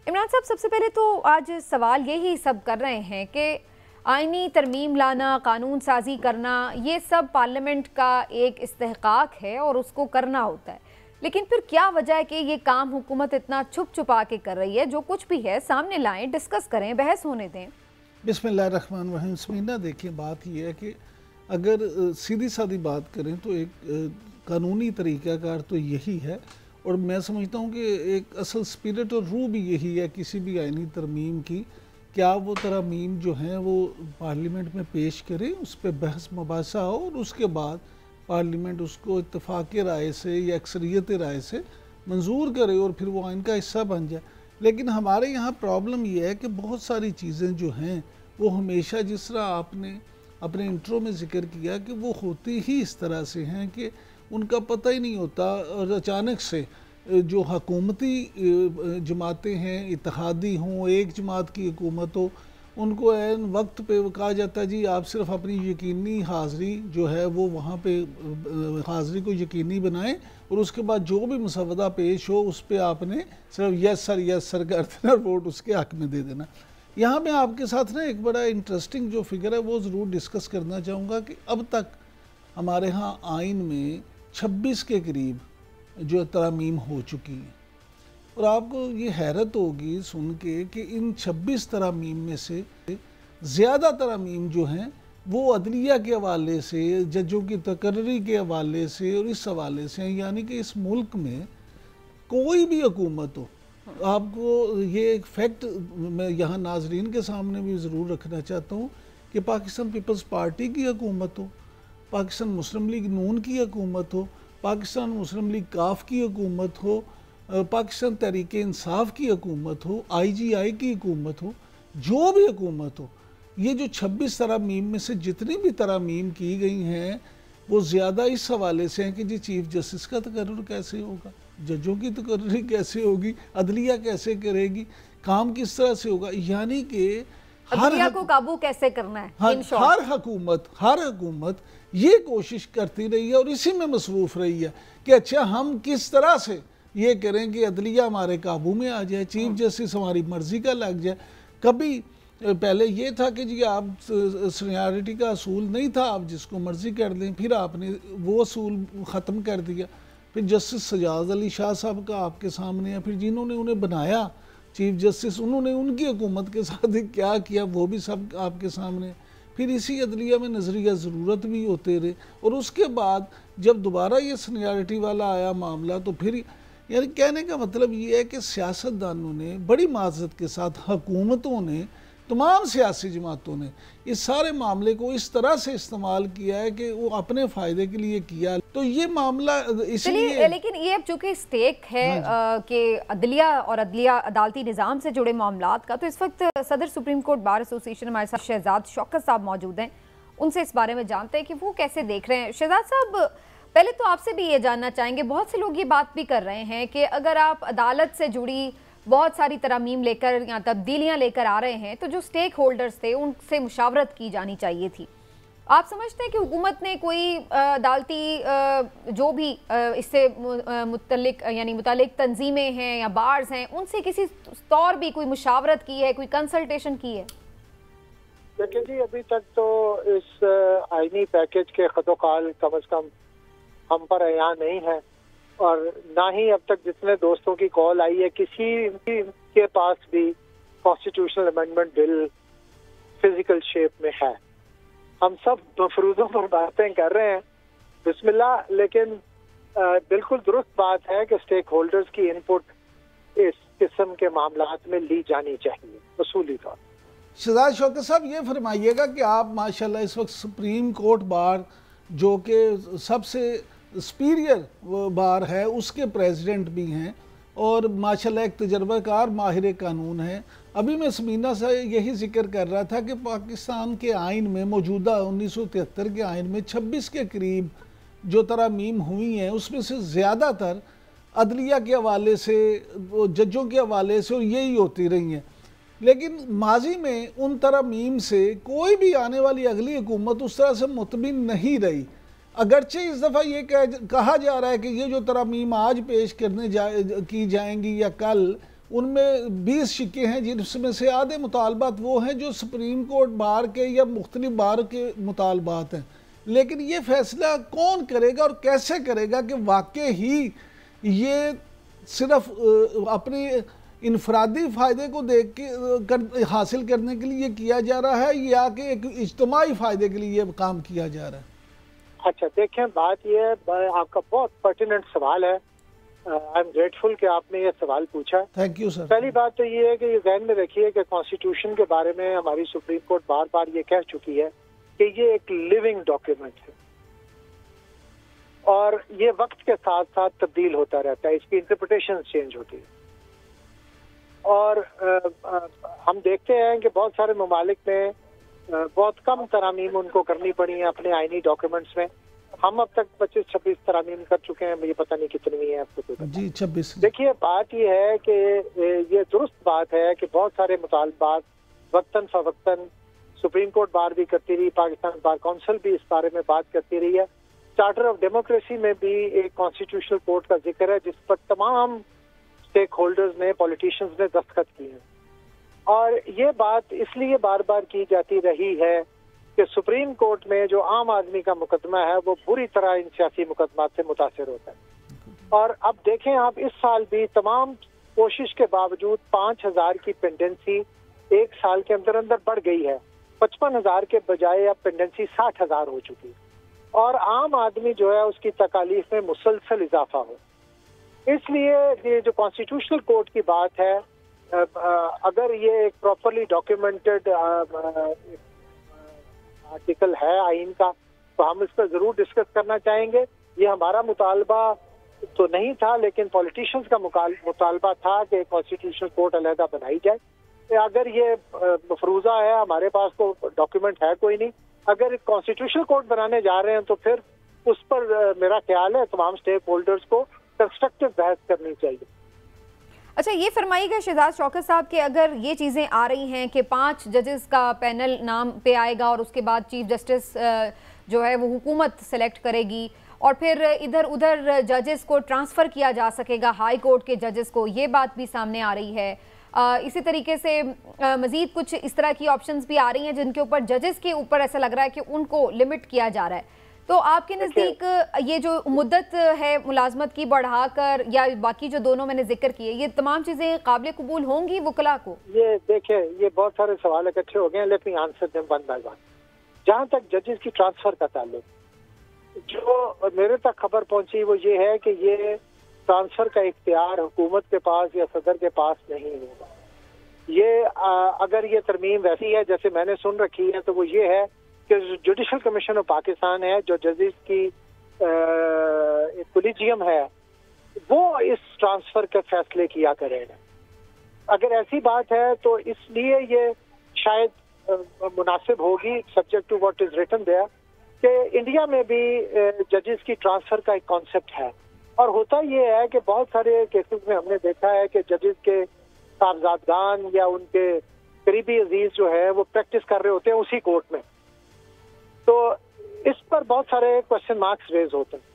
इमरान साहब, सबसे पहले तो आज सवाल यही सब कर रहे हैं कि आईनी तरमीम लाना, कानून साजी करना, ये सब पार्लियामेंट का एक इस्तेहकाक है और उसको करना होता है। लेकिन फिर क्या वजह है कि ये काम हुकूमत इतना छुप छुपा के कर रही है? जो कुछ भी है सामने लाएं, डिस्कस करें, बहस होने दें। बिस्मिल्लाहिर्रहमानिर्रहीम। समीना, देखिए बात ये है कि अगर सीधी सादी बात करें तो एक कानूनी तरीक़ाकार तो यही है, और मैं समझता हूँ कि एक असल स्पिरिट और रूह भी यही है किसी भी आइनी तरमीम की, क्या वो तरमीम जो हैं वो पार्लियामेंट में पेश करें, उस पर बहस मुबासा हो और उसके बाद पार्लियामेंट उसको इत्तफाक़ राय से या अक्सरियत राय से मंजूर करे और फिर वो आइन का हिस्सा बन जाए। लेकिन हमारे यहाँ प्रॉब्लम ये है कि बहुत सारी चीज़ें जो हैं वो हमेशा, जिस तरह आपने अपने इंट्रो में ज़िक्र किया, कि वो होती ही इस तरह से हैं कि उनका पता ही नहीं होता, और अचानक से जो हुकूमती जमातें हैं, इत्तेहादी हों, एक जमात की हुकूमत हो, उनको ऐन वक्त पे कहा जाता है जी आप सिर्फ अपनी यकीनी हाज़री जो है वो वहाँ पे हाज़री को यकीनी बनाएं और उसके बाद जो भी मसवदा पेश हो उस पर आपने सिर्फ यस सर कर देना, वोट उसके हक़ में दे देना। यहाँ मैं आपके साथ ना एक बड़ा इंटरेस्टिंग जो फिगर है वो ज़रूर डिस्कस करना चाहूँगा कि अब तक हमारे यहाँ आइन में 26 के करीब जो तरामीम हो चुकी हैं, और आपको ये हैरत होगी सुन के कि इन 26 तरामीम में से ज़्यादा तरामीम जो हैं वो अदलिया के हवाले से, जजों की तकर्री के हवाले से और इस हवाले से, यानी कि इस मुल्क में कोई भी हुकूमत हो, आपको ये एक फैक्ट मैं यहाँ नाजरीन के सामने भी ज़रूर रखना चाहता हूँ कि पाकिस्तान पीपल्स पार्टी की हुकूमत हो, पाकिस्तान मुस्लिम लीग नून की हुकूमत हो, पाकिस्तान मुस्लिम लीग काफ की हुकूमत हो, पाकिस्तान तहरीक इंसाफ की हुकूमत हो, IGI की हुकूमत हो, जो भी हुकूमत हो, ये जो 26 तरामीम में से जितनी भी तरामीम की गई हैं वो ज़्यादा इस हवाले से हैं कि जी चीफ जस्टिस का तकर्रुर कैसे होगा, जजों की तकर्री कैसे होगी, अदलिया कैसे करेगी, काम किस तरह से होगा, यानी कि अदलिया को काबू कैसे करना है। हर हुकूमत ये कोशिश करती रही है और इसी में मसरूफ़ रही है कि अच्छा हम किस तरह से ये करें कि अदलिया हमारे काबू में आ जाए, चीफ जस्टिस हमारी मर्ज़ी का लग जाए। कभी पहले ये था कि जी आप सीनियरिटी का असूल नहीं था, आप जिसको मर्ज़ी कर दें, फिर आपने वो असूल ख़त्म कर दिया। फिर जस्टिस सजाद अली शाह साहब का आपके सामने है, फिर जिन्होंने उन्हें बनाया चीफ जस्टिस, उन्होंने उनकी हुकूमत के साथ क्या किया वो भी सब आपके सामने। फिर इसी अदलिया में नज़रिया ज़रूरत भी होते रहे, और उसके बाद जब दोबारा ये सीनियरिटी वाला आया मामला तो फिर, यानी कहने का मतलब ये है कि सियासतदानों ने बड़ी माज़रत के साथ, हुकूमतों ने, तमाम सियासी जमातों ने इस सारे मामले को इस तरह से इस्तेमाल किया है कि वो अपने फ़ायदे के लिए किया। तो ये मामला इसलिए, लेकिन ये अब चूँकि स्टेक है कि अदलिया और अदालती निज़ाम से जुड़े मामलात का, तो इस वक्त सदर सुप्रीम कोर्ट बार एसोसिएशन हमारे साथ शहजाद शौकत साहब मौजूद हैं, उनसे इस बारे में जानते हैं कि वो कैसे देख रहे हैं। शहजाद साहब, पहले तो आपसे भी ये जानना चाहेंगे, बहुत से लोग ये बात भी कर रहे हैं कि अगर आप अदालत से जुड़ी बहुत सारी तरामीम लेकर या तब्दीलियां लेकर आ रहे हैं तो जो स्टेक होल्डर्स थे उनसे मुशावरत की जानी चाहिए थी। आप समझते हैं कि हुकूमत ने कोई अदालती जो भी इससे मुतल्लिक तंजीमें हैं या बार्स हैं, उनसे किसी तौर भी कोई मुशावरत की है, कोई कंसल्टेशन की है? देखिए जी, अभी तक तो इस आईनी पैकेज के खतोकाल कम अज़ कम हम पर अयां नहीं है, और ना ही अब तक जितने दोस्तों की कॉल आई है किसी के पास भी constitutional amendment bill physical shape में है। हम सब मफरूज़ों पर बातें कर रहे हैं, बिस्मिल्लाह, लेकिन बिल्कुल दुरुस्त बात है कि स्टेक होल्डर्स की इनपुट इस किस्म के मामलात में ली जानी चाहिए उसूली तौर। शहजाद शौकत साहब, ये फरमाइएगा कि आप माशाल्लाह इस वक्त सुप्रीम कोर्ट बार जो कि सबसे सुपीरियर बार है उसके प्रेसिडेंट भी हैं और माशाल्लाह एक तजर्बाकार माहिर कानून है। अभी मैं समीना से यही जिक्र कर रहा था कि पाकिस्तान के आइन में मौजूदा 1973 के आइन में 26 के करीब जो तरामीम हुई हैं उसमें से ज़्यादातर अदलिया के हवाले से, जजों के हवाले से और यही होती रही हैं। लेकिन माजी में उन तरामीम से कोई भी आने वाली अगली हुकूमत उस तरह से मुतमिन नहीं रही। अगरचे इस दफ़ा ये कहा जा रहा है कि ये जो तरामीम आज पेश करने की जाएंगी या कल, ان میں 20 شکے ہیں جن میں سے آدھے مطالبات وہ ہیں جو سپریم کورٹ بار کے یا مختلف بار کے مطالبات ہیں، لیکن یہ فیصلہ کون کرے گا اور کیسے کرے گا کہ واقع ہی یہ صرف اپنی انفرادی فائدے کو دیکھ کے حاصل کرنے کے لیے کیا جا رہا ہے یا کہ ایک اجتماعی فائدے کے لیے کام کیا جا رہا ہے؟ اچھا دیکھیں، بات یہ ہے، آپ کا بہت پرٹیننٹ سوال ہے، آئی ایم گریٹفل کہ آپ نے یہ سوال پوچھا۔ Thank you sir. پہلی بات تو یہ ہے کہ یہ ذہن میں رکھیے کہ کانسٹیٹیوشن کے بارے میں ہماری سپریم کورٹ بار بار یہ کہہ چکی ہے کہ یہ ایک لیونگ ڈاکیومنٹ ہے اور یہ وقت کے ساتھ ساتھ تبدیل ہوتا رہتا ہے، اس کی انٹرپریٹیشن چینج ہوتی ہے، اور ہم دیکھتے ہیں کہ بہت سارے ممالک میں بہت کم ترامیم ان کو کرنی پڑی ہیں اپنے آئینی ڈاکیومنٹس میں۔ ہم اب تک 25-26 ترامیم کر چکے ہیں، مجھے پتہ نہیں کتنی ہیں آپ کو۔ جی 26۔ دیکھیے بات یہ ہے کہ یہ درست بات ہے کہ بہت سارے مطالبات وقتاً فوقتاً سپریم کورٹ بار بھی کرتی رہی، پاکستان بار کونسل بھی اس بارے میں بات کرتی رہی ہے، چارٹر آف ڈیموکریسی میں بھی ایک کانسٹیٹیوشنل کورٹ کا ذکر ہے جس پر تمام اسٹیک ہولڈرز نے، پولیٹیشنز نے دستخط کیے ہیں، اور یہ بات اس لیے بار بار کی جاتی رہی ہے کہ سپریم کورٹ میں جو عام آدمی کا مقدمہ ہے وہ بری طرح ان سیاسی مقدمات سے متاثر ہوتا ہے۔ اور اب دیکھیں آپ، اس سال بھی تمام کوشش کے باوجود 5,000 کی پینڈنسی ایک سال کے اندر اندر بڑھ گئی ہے، 55,000 کے بجائے اب پینڈنسی 60,000 ہو چکی ہے، اور عام آدمی جو ہے اس کی تکالیف میں مسلسل اضافہ ہو۔ اس لیے یہ جو کانسٹیٹیوشنل کورٹ کی بات ہے، اگر یہ ایک پراپرلی ڈاکیومنٹڈ آرٹیکل ہے آئین کا تو ہم اس پر ضرور ڈسکس کرنا چاہیں گے۔ یہ ہمارا مطالبہ تو نہیں تھا، لیکن پولیٹیشنز کا مطالبہ تھا کہ کانسٹیٹیوشنل کورٹ علیحدہ بنائی جائے۔ اگر یہ مفروضہ ہے، ہمارے پاس تو ڈاکیومنٹ ہے کوئی نہیں، اگر کانسٹیٹیوشنل کورٹ بنانے جا رہے ہیں تو پھر اس پر میرا خیال ہے تمام اسٹیک ہولڈرز کو کنسٹرکٹیو بحث کرنی چاہیے۔ اچھا یہ فرمائیے گا شہزاد شوکت صاحب کہ اگر یہ چیزیں آ رہی ہیں کہ 5 ججز کا پینل نام پہ آئے گا اور اس کے بعد چیف جسٹس جو ہے وہ حکومت سلیکٹ کرے گی اور پھر ادھر ادھر ججز کو ٹرانسفر کیا جا سکے گا ہائی کورٹ کے ججز کو، یہ بات بھی سامنے آ رہی ہے۔ اسی طریقے سے مزید کچھ اس طرح کی آپشنز بھی آ رہی ہیں جن کے اوپر ججز کے اوپر ایسا لگ رہا ہے کہ ان کو لمٹ کیا جا رہا ہے، تو آپ کے نزدیک یہ جو مدت ہے ملازمت کی بڑھا کر یا باقی جو دونوں میں نے ذکر کیے، یہ تمام چیزیں قابل قبول ہوں گی وکلاء کو؟ یہ دیکھیں، یہ بہت سارے سوال اکٹھے ہو گئے ہیں، let me answer them one by one. جہاں تک ججز کی ٹرانسفر کا تعلق، جو میرے تک خبر پہنچی وہ یہ ہے کہ یہ ٹرانسفر کا اختیار حکومت کے پاس یا صدر کے پاس نہیں ہوگا۔ یہ اگر یہ ترمیم ویسی ہے جیسے میں نے سن رکھی ہے تو وہ یہ ہے کہ جوڈیشل کمیشن آف پاکستان ہے، جو ججز کی کولیجیم ہے، وہ اس ٹرانسفر کے فیصلے کیا کرے گا۔ اگر ایسی بات ہے تو اس لیے یہ شاید مناسب ہوگی، subject to what is written there, کہ انڈیا میں بھی ججز کی ٹرانسفر کا ایک کانسیپٹ ہے، اور ہوتا یہ ہے کہ بہت سارے کیسز میں ہم نے دیکھا ہے کہ ججز کے صاحبزادگان یا ان کے قریبی عزیز جو ہے وہ پریکٹس کر رہے ہوتے ہیں اسی کورٹ میں، تو اس پر بہت سارے کوشچن مارکس ریز ہوتے ہیں۔